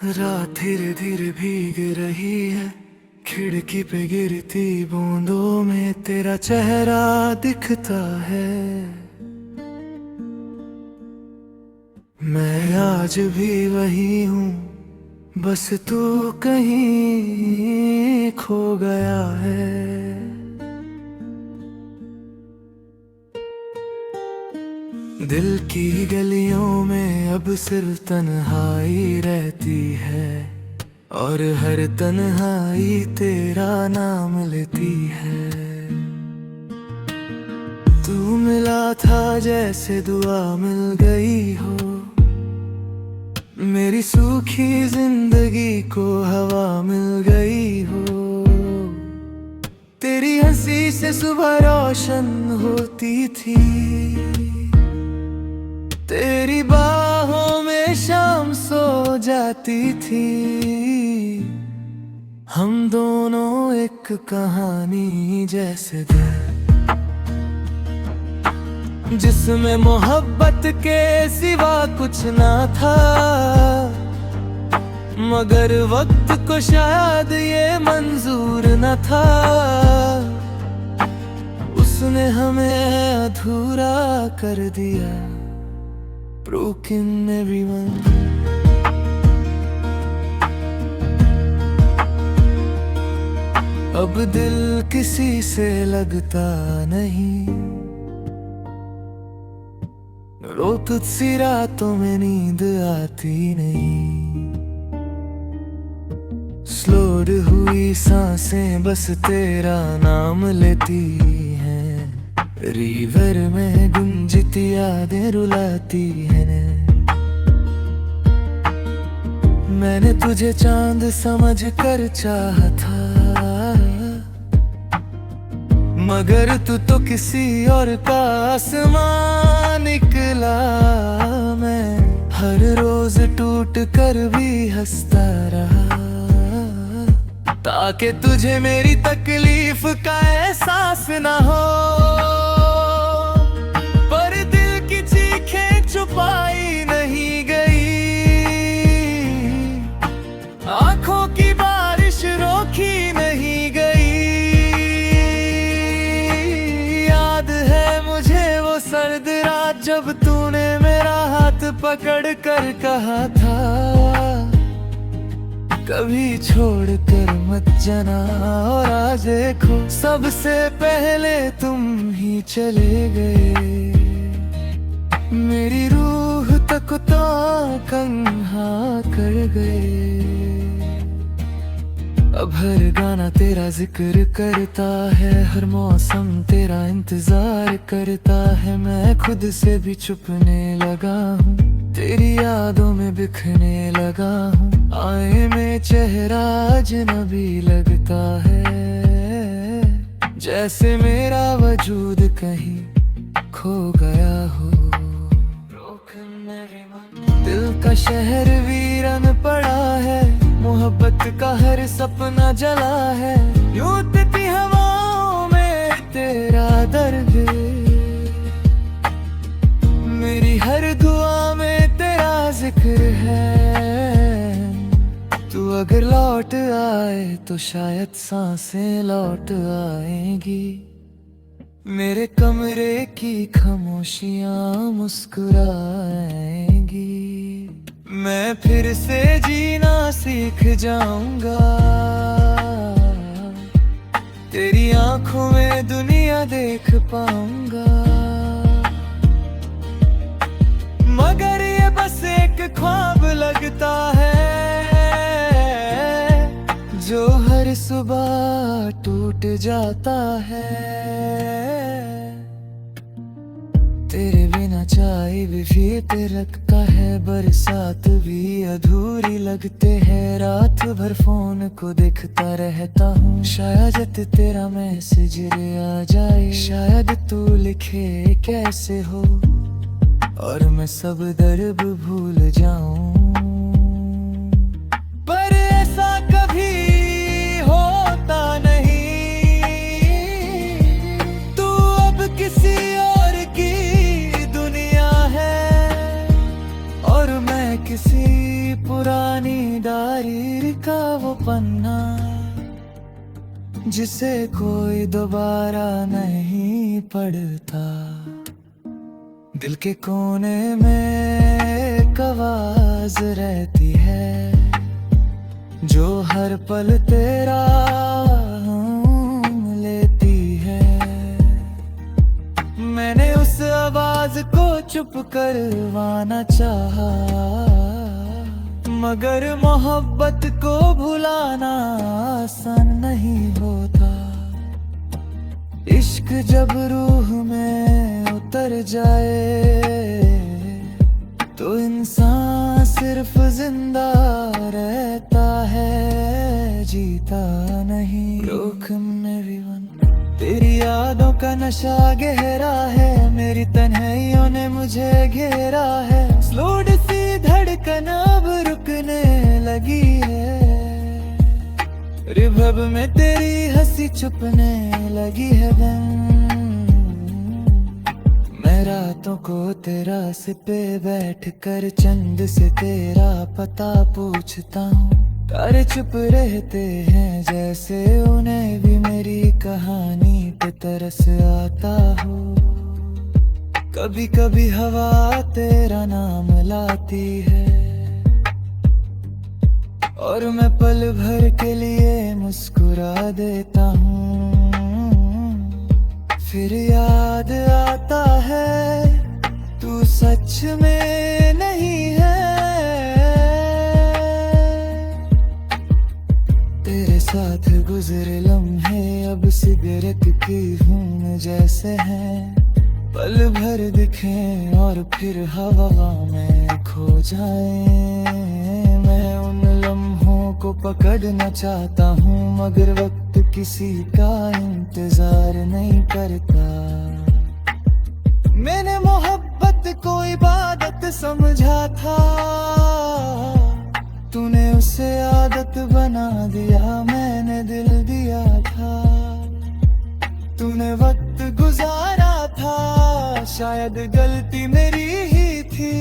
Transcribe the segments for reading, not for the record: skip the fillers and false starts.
रात धीरे धीरे भीग रही है, खिड़की पे गिरती बूंदों में तेरा चेहरा दिखता है। मैं आज भी वही हूँ, बस तू कहीं खो गया है। दिल की गलियों में अब सिर्फ तन्हाई रहती है, और हर तन्हाई तेरा नाम लेती है। तू मिला था जैसे दुआ मिल गई हो, मेरी सूखी जिंदगी को हवा मिल गई हो। तेरी हंसी से सुबह रोशन होती थी, तेरी बाहों में शाम सो जाती थी। हम दोनों एक कहानी जैसे थे, जिसमें मोहब्बत के सिवा कुछ ना था। मगर वक्त को शायद ये मंजूर न था, उसने हमें अधूरा कर दिया। Broken everyone, अब दिल किसी से लगता नहीं, रो तुझसी रातों में नींद आती नहीं। स्लोड हुई सांसें बस तेरा नाम लेती हैं, रिवर में गुंजती यादें रुलाती हैं। मैंने तुझे चांद समझ कर चाहा था, मगर तू तो किसी और का आसमां निकला। मैं हर रोज टूट कर भी हंसता रहा, ताकि तुझे मेरी तकलीफ का एहसास ना हो। पर दिल की चीखें छुपाई नहीं गई, आंखों की बारिश रोकी नहीं गई। याद है मुझे वो सर्द रात, जब तूने मेरा हाथ पकड़ कर कहा था, कभी छोड़ कर मत जाना। और आज देखो, सबसे पहले तुम ही चले गए, मेरी रूह तक तो कंहा कर गए। अब हर गाना तेरा जिक्र करता है, हर मौसम तेरा इंतजार करता है। मैं खुद से भी छुपने लगा हूँ, तेरी यादों में बिखरने लगा हूँ। आए में चेहरा अजनबी लगता है, जैसे मेरा वजूद कहीं खो गया हो। दिल का शहर वीरान पड़ा है, मोहब्बत का हर सपना जला है। यूं उड़ती हवाओं में तेरा दर्द, मेरी हर दुआ में तेरा जिक्र है। तू अगर लौट आए तो शायद सांसें लौट आएंगी, मेरे कमरे की खामोशियां मुस्कुराएंगी। मैं फिर से जीना सीख जाऊंगा, तेरी आंखों में दुनिया देख पाऊंगा। मगर ये बस एक ख्वाब लगता है, जो हर सुबह टूट जाता है। तेरे बिना चाय भी फिर लगता है, बरसात भी अधूरी लगते हैं। रात भर फोन को देखता रहता हूँ, शायद तेरा मैसेज आ जाए। शायद तू लिखे कैसे हो, और मैं सब दर्द भूल जाऊं। पर ऐसा कभी होता नहीं, तू अब किसी और की दुनिया है, और मैं किसी पुरानी डायरी का वो पन्ना जिसे कोई दोबारा नहीं पढ़ता। दिल के कोने में एक आवाज रहती है जो हर पल तेरा नाम लेती है। मैंने उस आवाज को चुप करवाना चाहा, मगर मोहब्बत को भुलाना आसान नहीं होता। इश्क जब रूह में उतर जाए तो इंसान सिर्फ जिंदा रहता है, जीता नहीं। Broken everyone, तेरी यादों का नशा गहरा है, मेरी तन्हाइयों ने मुझे घेरा है। स्लो सी धड़कन अब रुकने लगी है, रिभब में तेरी हंसी छुपने लगी है। मैं रातों को तेरास पे बैठ कर चंद से तेरा पता पूछता हूँ। तारे चुप रहते हैं जैसे उन्हें भी मेरी कहानी पे तरस आता हो। कभी कभी हवा तेरा नाम लाती है और मैं पल भर के लिए मुस्कुरा देता हूँ। फिर याद आता है तू सच में नहीं है। तेरे साथ गुजरे लम्हे अब सिगरेट की धूम जैसे हैं। पल भर दिखें और फिर हवा में खो जाएं। मैं उन लम्हों को पकड़ना चाहता हूँ, मगर वक्त किसी का इंतजार नहीं करता। मैंने मोहब्बत को इबादत समझा था, तूने उसे आदत बना दिया। मैंने दिल दिया था, तूने वक्त गुजारा था। शायद गलती मेरी ही थी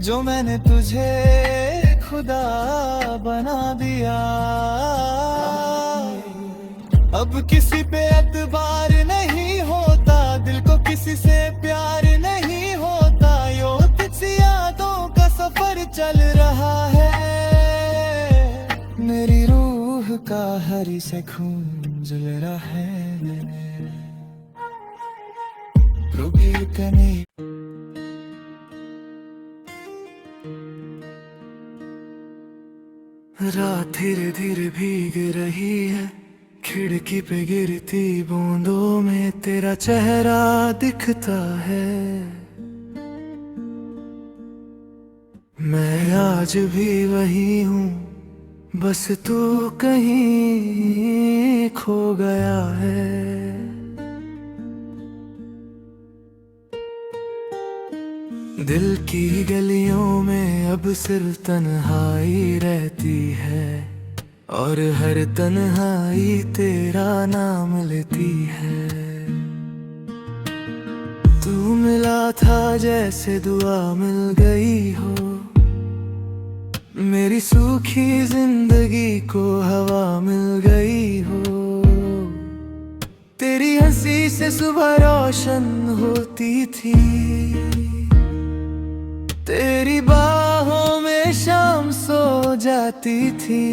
जो मैंने तुझे खुदा बना दिया। अब किसी पे एतबार नहीं होता, दिल को किसी से प्यार नहीं होता। यो कुछ यादों का सफर चल रहा है, मेरी रूह का हर से खून जल रहा है। रात धीरे धीरे भीग रही है, खिड़की पे गिरती बूंदों में तेरा चेहरा दिखता है। मैं आज भी वही हूँ, बस तू कहीं खो गया है। दिल की गलियों में अब सिर्फ तन्हाई रहती है और हर तन्हाई तेरा नाम लेती है। तू मिला था जैसे दुआ मिल गई हो, मेरी सूखी जिंदगी को हवा मिल गई हो। तेरी हंसी से सुबह रोशन होती थी, तेरी बाहों में शाम सो जाती थी।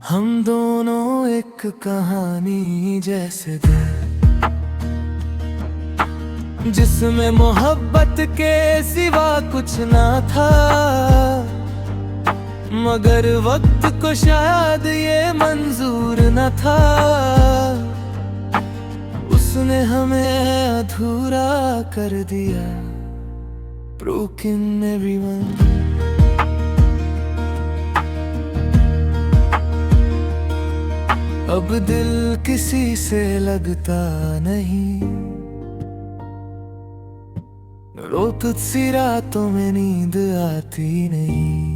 हम दोनों एक कहानी जैसे थे, जिसमें मोहब्बत के सिवा कुछ ना था। मगर वक्त को शायद ये मंजूर न था, उसने हमें अधूरा कर दिया। Broken everyone, अब दिल किसी से लगता नहीं। रोत सी रातों में नींद आती नहीं।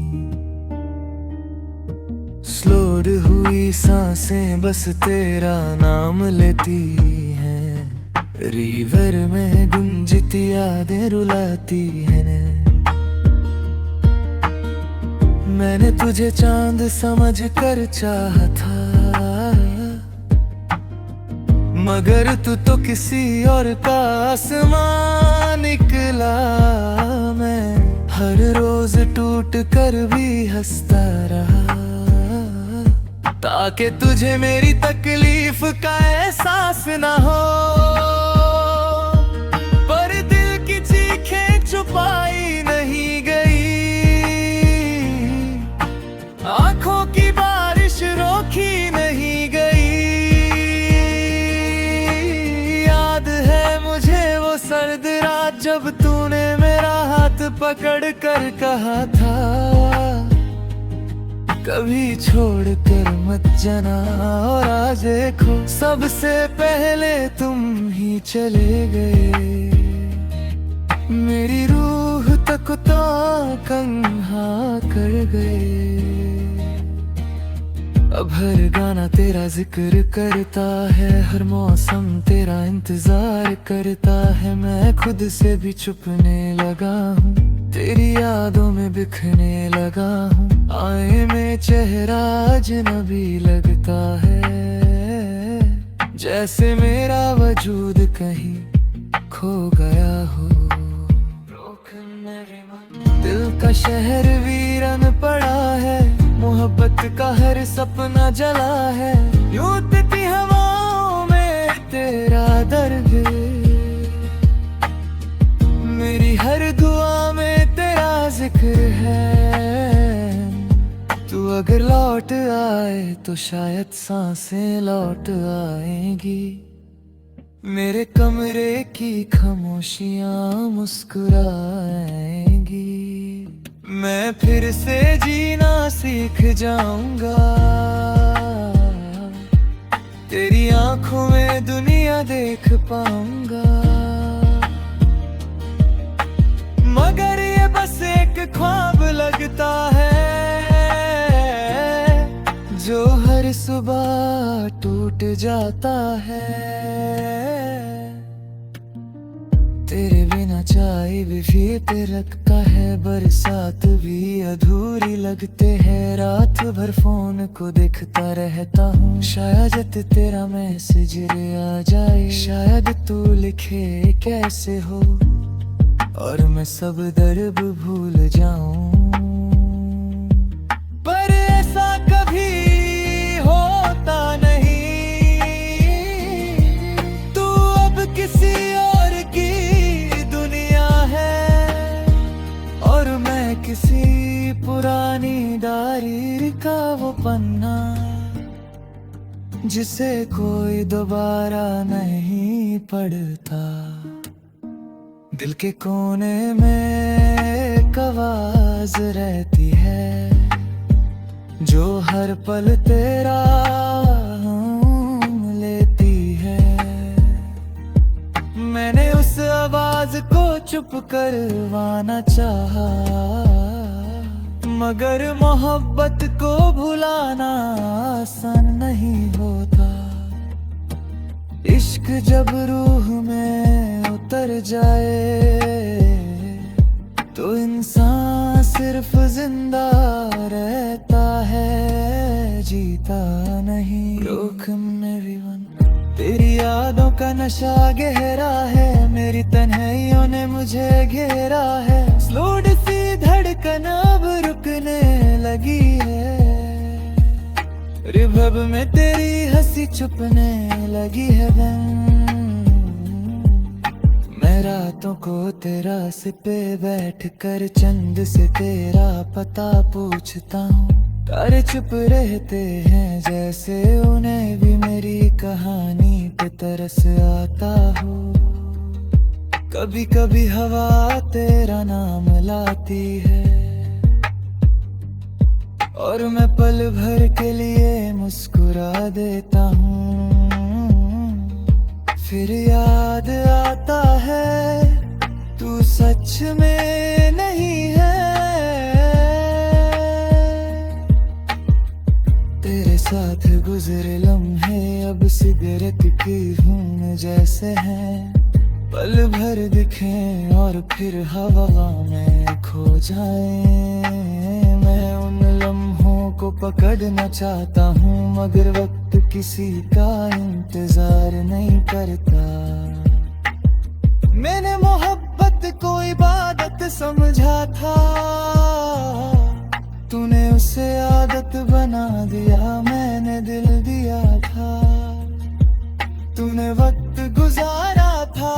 स्लोड हुई सांसें बस तेरा नाम लेती हैं। रिवर में गुंजती यादें रुलाती हैं। मैंने तुझे चांद समझ कर चाहा था, मगर तू तो किसी और का आसमां निकला। मैं हर रोज टूट कर भी हंसता रहा, ताकि तुझे मेरी तकलीफ का एहसास ना हो। पर दिल की चीखें छुपाई नहीं गई, आंखों की बारिश रोकी नहीं गई। याद है मुझे वो सर्द रात जब तूने मेरा हाथ पकड़ कर कहा था, कभी छोड़ कर मत जाना। और आज देखो सबसे पहले तुम ही चले गए, मेरी रूह तक तो कंहा कर गए। अब हर गाना तेरा जिक्र करता है, हर मौसम तेरा इंतजार करता है। मैं खुद से भी छुपने लगा हूँ, तेरी यादों में बिखरने लगा हूँ। आए में चेहरा अजनबी लगता है, जैसे मेरा वजूद कहीं खो गया हो। दिल का शहर वीरान पड़ा है, मोहब्बत का हर सपना जला है। यूं उड़ती हवाओं में तेरा दर्द, मेरी हर दुआ में तेरा जिक्र है। तू अगर लौट आए तो शायद सांसें लौट आएंगी, मेरे कमरे की खामोशियां मुस्कुराएंगी। मैं फिर से जीना सीख जाऊंगा, तेरी आंखों में दुनिया देख पाऊंगा। मगर ये बस एक ख्वाब लगता है, जो हर सुबह टूट जाता है। तेरे बिना चाय भी फीक रखता है, बरसात भी अधूरी लगते हैं। रात भर फोन को देखता रहता हूँ, शायद तेरा मैसेज आ जाए। शायद तू लिखे कैसे हो और मैं सब दर्द भूल जाऊं। पर ऐसा कभी होता नहीं, तू अब किसी और की दुनिया है और मैं किसी पुरानी डायरी का वो पन्ना, जिसे कोई दोबारा नहीं पढ़ता। दिल के कोने में एक आवाज रहती है, जो हर पल तेरा नाम लेती है। मैंने उस आवाज को चुप करवाना चाहा, मगर मोहब्बत को भुलाना आसान नहीं होता। इश्क जब रूह में उतर जाए तो इंसान सिर्फ जिंदा रहता है, जीता नहीं। जोखिम में भी तेरी यादों का नशा गहरा है, मेरी तन्हाइयों ने मुझे घेरा है। स्लो सी धड़कन अब रुकने लगी है, रिभब में तेरी हंसी छुपने लगी है। मैं रातों को तेरास पे बैठ कर चंद से तेरा पता पूछता हूँ। तारे चुप रहते हैं जैसे उन्हें भी मेरी कहानी पे तरस आता हो। कभी कभी हवा तेरा नाम लाती है और मैं पल भर के लिए मुस्कुरा देता हूँ। फिर याद आता है तू सच में नहीं है, तेरे साथ गुजरे लम्हे अब सिगरेट की धुन जैसे हैं। पल भर दिखें और फिर हवा में खो जाए। मैं उन को पकड़ना चाहता हूँ, मगर वक्त किसी का इंतजार नहीं करता। मैंने मोहब्बत को इबादत समझा था, तूने उसे आदत बना दिया। मैंने दिल दिया था, तूने वक्त गुजारा था।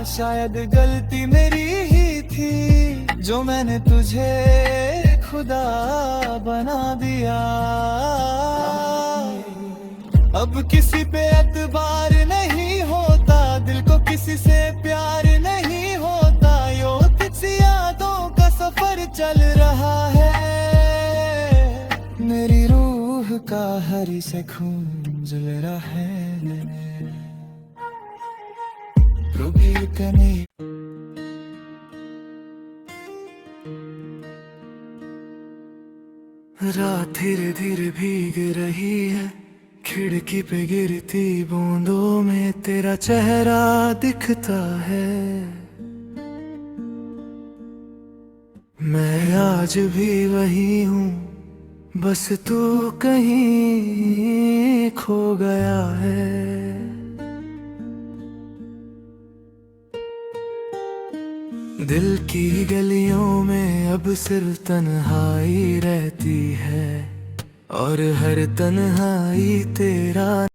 शायद गलती मेरी ही थी, जो मैंने तुझे खुदा बना दिया। अब किसी पे एतबार नहीं होता, दिल को किसी से प्यार नहीं होता। यो किसी यादों का सफर चल रहा है, मेरी रूह का हर से खून जल रहा है। रुकी कनी रात धीरे धीरे भीग रही है, खिड़की पे गिरती बूंदों में तेरा चेहरा दिखता है। मैं आज भी वही हूँ, बस तू कहीं खो गया है। दिल की गलियों में अब सिर्फ तन्हाई रहती है, और हर तन्हाई तेरा